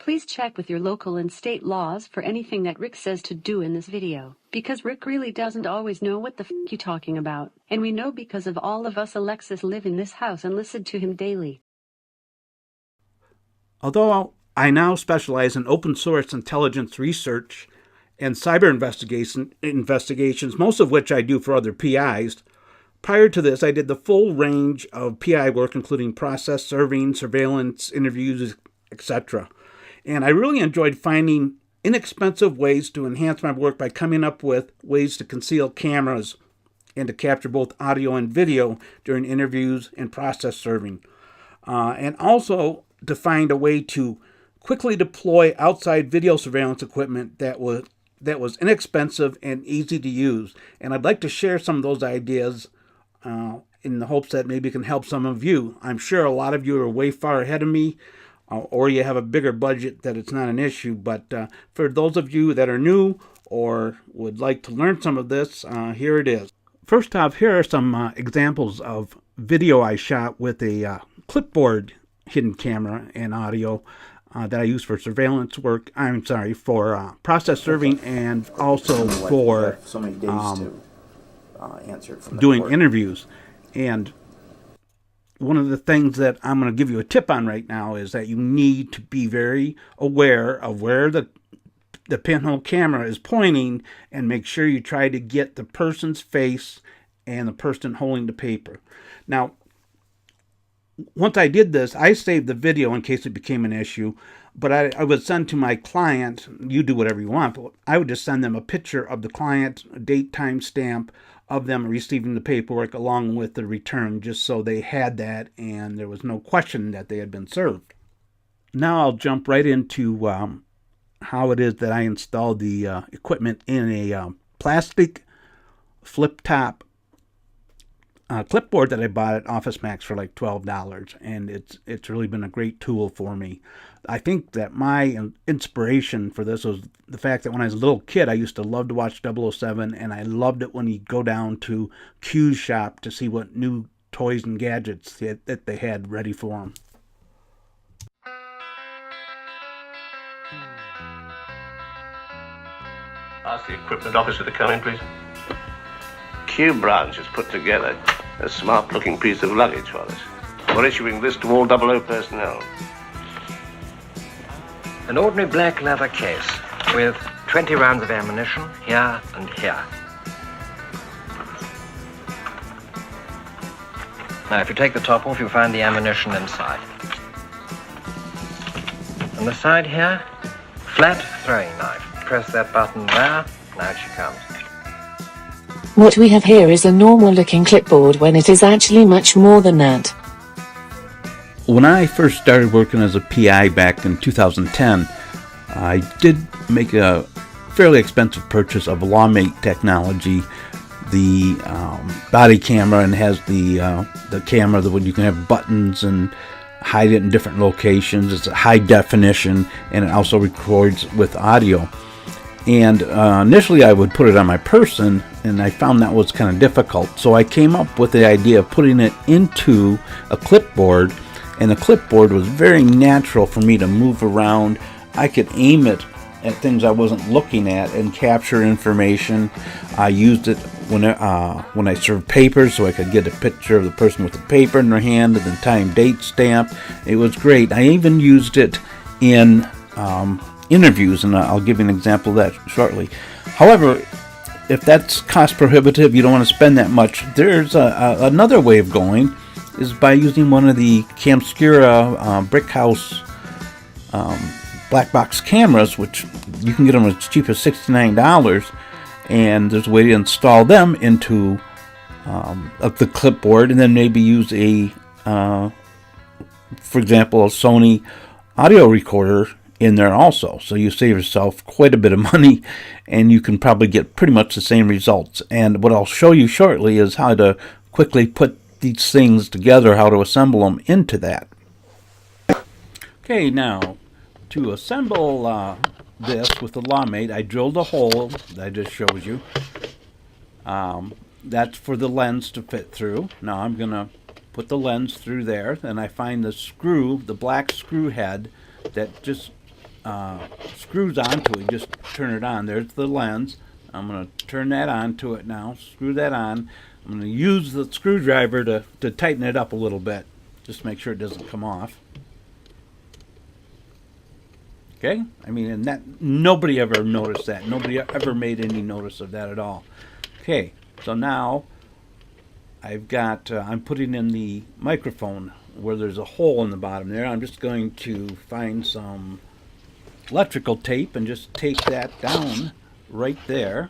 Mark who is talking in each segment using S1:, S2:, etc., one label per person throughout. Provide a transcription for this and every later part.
S1: Please check with your local and state laws for anything that Rick says to do in this video, because Rick really doesn't always know what the f you talking about, and we know because of all of us Alexis live in this house and listen to him daily.
S2: Although I now specialize in open source intelligence research and cyber investigations, most of which I do for other PIs, prior to this I did the full range of PI work, including process serving, surveillance, interviews, etc. And I really enjoyed finding inexpensive ways to enhance my work by coming up with ways to conceal cameras and to capture both audio and video during interviews and process serving. And also to find a way to quickly deploy outside video surveillance equipment that was inexpensive and easy to use. And I'd like to share some of those ideas in the hopes that maybe it can help some of you. I'm sure a lot of you are way far ahead of me, or you have a bigger budget that it's not an issue. But for those of you that are new or would like to learn some of this, here it is. First off, here are some examples of video I shot with a clipboard hidden camera and audio that I use for surveillance work. For process serving and also for
S3: so many days to answer from
S2: doing interviews. And one of the things that I'm going to give you a tip on right now is that you need to be very aware of where the pinhole camera is pointing, and make sure you try to get the person's face and the person holding the paper. Now, once I did this, I saved the video in case it became an issue, but I would send to my client, you do whatever you want, but I would just send them a picture of the client, a date, time stamp of them receiving the paperwork along with the return, just so they had that and there was no question that they had been served. Now I'll jump right into how it is that I installed the equipment in a plastic flip-top clipboard that I bought at Office Max for like $12, and it's really been a great tool for me. I think that my inspiration for this was the fact that when I was a little kid, I used to love to watch 007, and I loved it when he'd go down to Q's shop to see what new toys and gadgets that they had ready for him.
S4: Ask the equipment officer to come in, please. Q branch has put together a smart-looking piece of luggage for us. We're issuing this to all 00 personnel.
S5: An ordinary black leather case with 20 rounds of ammunition here and here. Now, if you take the top off, you'll find the ammunition inside. On the side here, flat throwing knife. Press that button there, now she comes.
S6: What we have here is a normal-looking clipboard when it is actually much more than that.
S2: When I first started working as a PI back in 2010, I did make a fairly expensive purchase of LawMate technology, the body camera, and has the camera that you can have buttons and hide it in different locations. It's a high definition, and it also records with audio. And initially I would put it on my person, and I found that was kind of difficult. So I came up with the idea of putting it into a clipboard, and the clipboard was very natural for me to move around. I could aim it at things I wasn't looking at and capture information. I used it when I served papers, so I could get a picture of the person with the paper in their hand and the time date stamp. It was great. I even used it in interviews, and I'll give you an example of that shortly. However, if that's cost prohibitive, you don't want to spend that much, there's another way of going, is by using one of the Camscura Brick House black box cameras, which you can get them as cheap as $69, and there's a way to install them into the clipboard, and then maybe use for example, a Sony audio recorder in there also. So you save yourself quite a bit of money, and you can probably get pretty much the same results. And what I'll show you shortly is how to quickly put these things together, how to assemble them into that. Okay, now to assemble this with the LawMate, I drilled a hole that I just showed you. That's for the lens to fit through. Now I'm going to put the lens through there, and I find the screw, the black screw head that just screws onto it. Just turn it on. There's the lens. I'm going to turn that on to it now. Screw that on. I'm going to use the screwdriver to tighten it up a little bit. Just make sure it doesn't come off. Okay? I mean, and that nobody ever noticed that. Nobody ever made any notice of that at all. Okay, so now I've got, I'm putting in the microphone where there's a hole in the bottom there. I'm just going to find some electrical tape and just tape that down right there.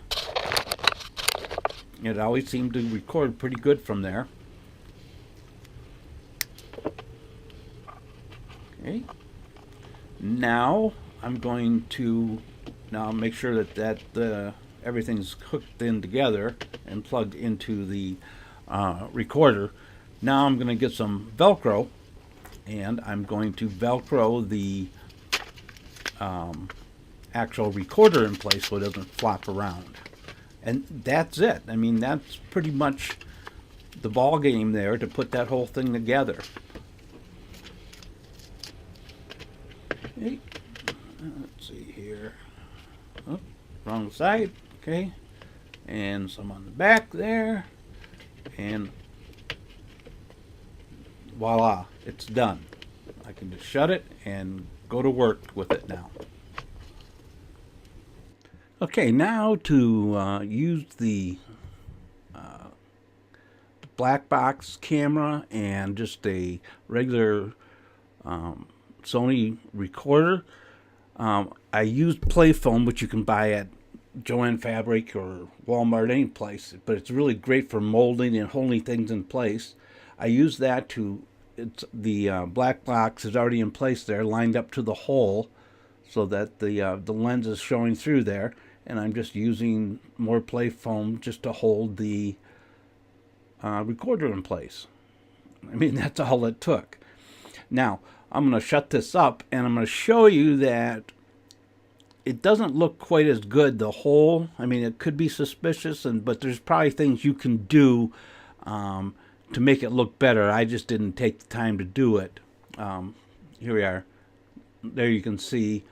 S2: It always seemed to record pretty good from there. Okay. Now I'm going to make sure that everything's hooked in together and plugged into the recorder. Now I'm going to get some Velcro, and I'm going to Velcro the actual recorder in place so it doesn't flop around. And that's it. I mean, that's pretty much the ball game there to put that whole thing together. Okay. Let's see here. Oh, wrong side. Okay. And some on the back there. And voila, it's done. I can just shut it and go to work with it now. Okay, now to use the black box camera and just a regular Sony recorder. I used play foam, which you can buy at Joann Fabric or Walmart, any place, but it's really great for molding and holding things in place. I use that to, the black box is already in place there, lined up to the hole, so that the lens is showing through there, and I'm just using more play foam just to hold the recorder in place. I mean, that's all it took. Now, I'm going to shut this up, and I'm going to show you that it doesn't look quite as good, the hole. I mean, it could be suspicious, but there's probably things you can do to make it look better. I just didn't take the time to do it. Here we are. There you can see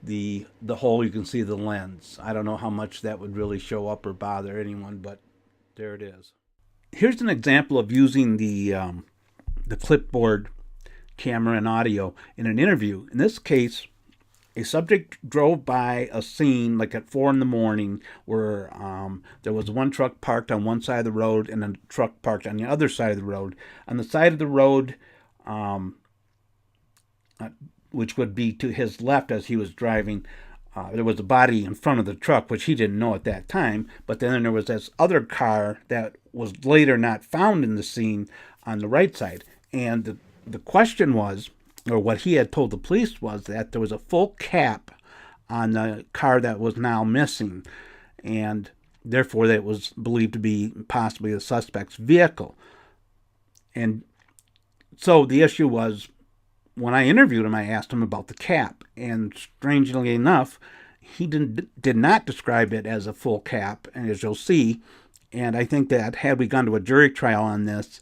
S2: the hole, you can see the lens. I don't know how much that would really show up or bother anyone, but there it is. Here's an example of using the clipboard camera and audio in an interview. In this case, a subject drove by a scene like at 4 in the morning where there was one truck parked on one side of the road and a truck parked on the other side of the road. On the side of the road, which would be to his left as he was driving, there was a body in front of the truck, which he didn't know at that time. But then there was this other car that was later not found in the scene on the right side. And the question was, or what he had told the police was, that there was a full cap on the car that was now missing, and therefore that was believed to be possibly the suspect's vehicle. And so the issue was, when I interviewed him, I asked him about the cap, and strangely enough, he did not describe it as a full cap, and as you'll see, and I think that had we gone to a jury trial on this,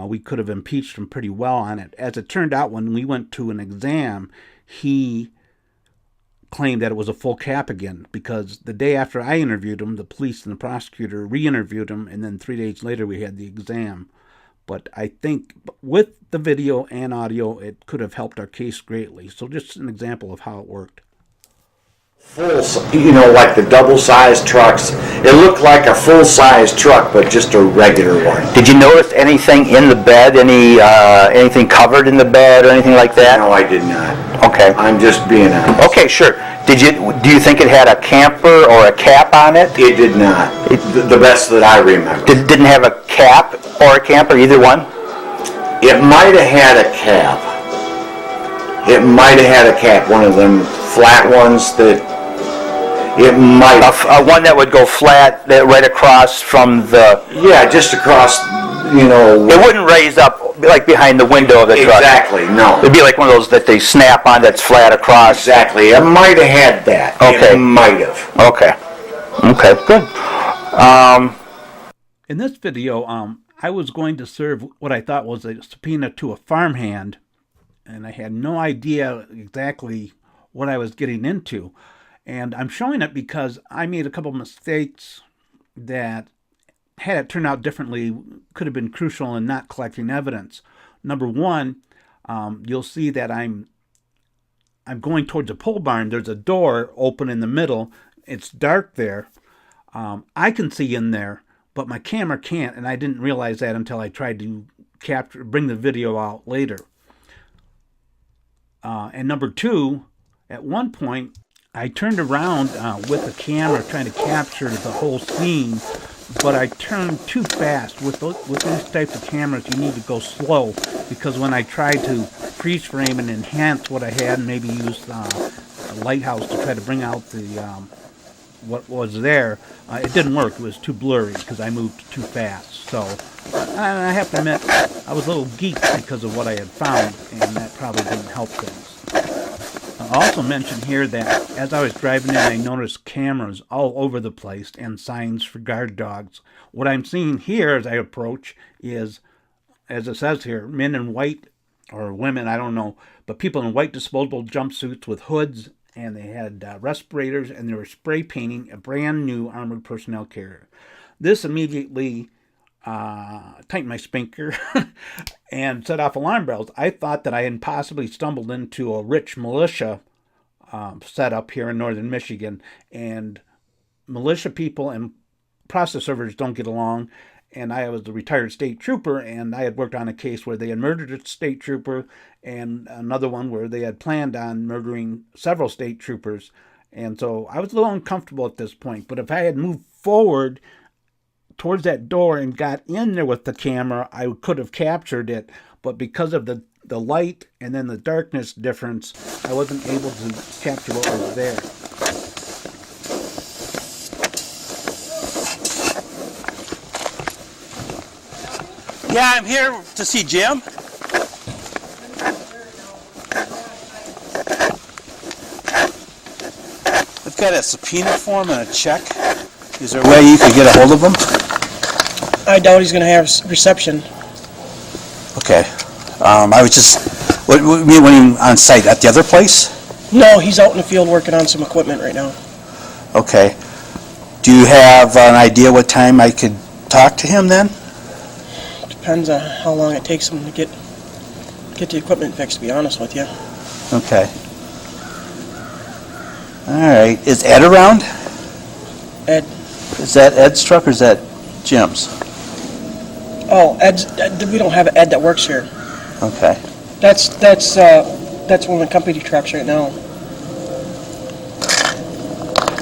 S2: we could have impeached him pretty well on it. As it turned out, when we went to an exam, he claimed that it was a full cap again, because the day after I interviewed him, the police and the prosecutor re-interviewed him, and then 3 days later we had the exam. But I think with the video and audio, it could have helped our case greatly. So just an example of how it worked.
S7: Full, like the double-sized trucks. It looked like a full-size truck, but just a regular one.
S8: Did you notice anything in the bed? Anything covered in the bed or anything like that?
S7: No, I did not.
S8: Okay.
S7: I'm just being honest.
S8: Okay, sure. Do you think it had a camper or a cap on it?
S7: It did not. The best that I remember.
S8: Didn't have a cap or a camper, either one?
S7: It might have had a cap. It might have had a cap, one of them flat ones that it might...
S8: One that would go flat right across from the...
S7: Yeah, just across,
S8: It wouldn't raise up like behind the window of the truck.
S7: Exactly, no.
S8: It'd be like one of those that they snap on that's flat across.
S7: Exactly. It might have had that.
S8: Okay.
S7: It might have.
S8: Okay, good.
S2: In this video, I was going to serve what I thought was a subpoena to a farmhand, and I had no idea exactly what I was getting into. And I'm showing it because I made a couple mistakes that, had it turned out differently, could have been crucial in not collecting evidence. Number one, you'll see that I'm going towards a pole barn. There's a door open in the middle. It's dark there. I can see in there, but my camera can't, and I didn't realize that until I tried to bring the video out later. And number two, at one point, I turned around with the camera trying to capture the whole scene, but I turned too fast. With these types of cameras, you need to go slow, because when I tried to freeze frame and enhance what I had, and maybe use a lighthouse to try to bring out the what was there, it didn't work. It was too blurry because I moved too fast. So I have to admit, I was a little geeked because of what I had found, and that probably didn't help things. I'll also mention here that as I was driving in, I noticed cameras all over the place and signs for guard dogs. What I'm seeing here as I approach is, as it says here, men in white, or women, I don't know, but people in white disposable jumpsuits with hoods, and they had respirators, and they were spray painting a brand new armored personnel carrier. This immediately tightened my spinker and set off alarm bells. I thought that I had possibly stumbled into a rich militia setup here in northern Michigan, and militia people and process servers don't get along. And I was a retired state trooper, and I had worked on a case where they had murdered a state trooper, and another one where they had planned on murdering several state troopers. And so I was a little uncomfortable at this point. But if I had moved forward towards that door and got in there with the camera, I could have captured it. But because of the light and then the darkness difference, I wasn't able to capture what was there.
S9: Yeah, I'm here to see Jim. I've got a subpoena form and a check. Is there a way you could get a hold of him?
S10: I doubt he's going to have reception.
S9: Okay. I was just, what do you mean when you on site at the other place?
S10: No, he's out in the field working on some equipment right now.
S9: Okay. Do you have an idea what time I could talk to him then?
S10: Depends on how long it takes him to get the equipment fixed, to be honest with you.
S9: Okay. All right. Is Ed around?
S10: Ed.
S9: Is that Ed's truck or is that Jim's?
S10: Oh, we don't have an Ed that works here.
S9: Okay.
S10: That's one of the company trucks right now.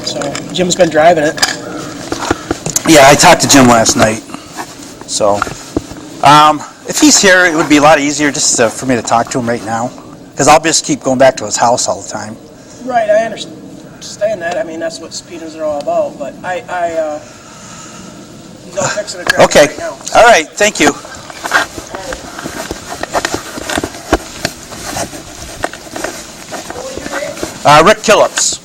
S10: So Jim's been driving it.
S9: Yeah, I talked to Jim last night. So, if he's here, it would be a lot easier just for me to talk to him right now, because I'll just keep going back to his house all the time.
S10: Right, I understand that. I mean, that's what subpoenas are all about. But he's all fixing it
S9: okay.
S10: Right now.
S9: All right. Thank you. Rick Killips.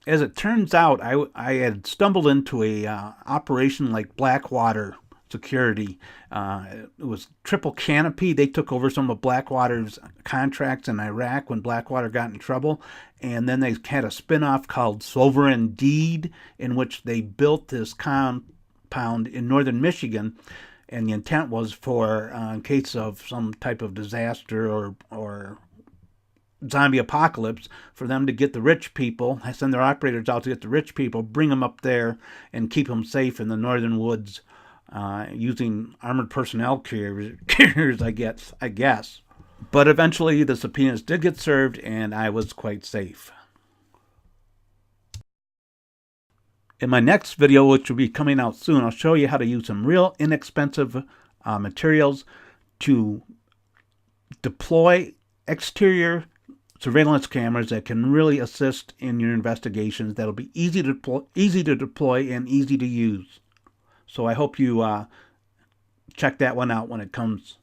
S2: As it turns out, I had stumbled into a operation like Blackwater Security. It was Triple Canopy. They took over some of Blackwater's contracts in Iraq when Blackwater got in trouble. And then they had a spinoff called Sovereign Deed, in which they built this compound in northern Michigan. And the intent was for, in case of some type of disaster or zombie apocalypse, for them to get the rich people, send their operators out to get the rich people, bring them up there and keep them safe in the northern woods, using armored personnel carriers, I guess. But eventually the subpoenas did get served, and I was quite safe. In my next video, which will be coming out soon, I'll show you how to use some real inexpensive materials to deploy exterior surveillance cameras that can really assist in your investigations. That'll be easy to deploy and easy to use. So I hope you check that one out when it comes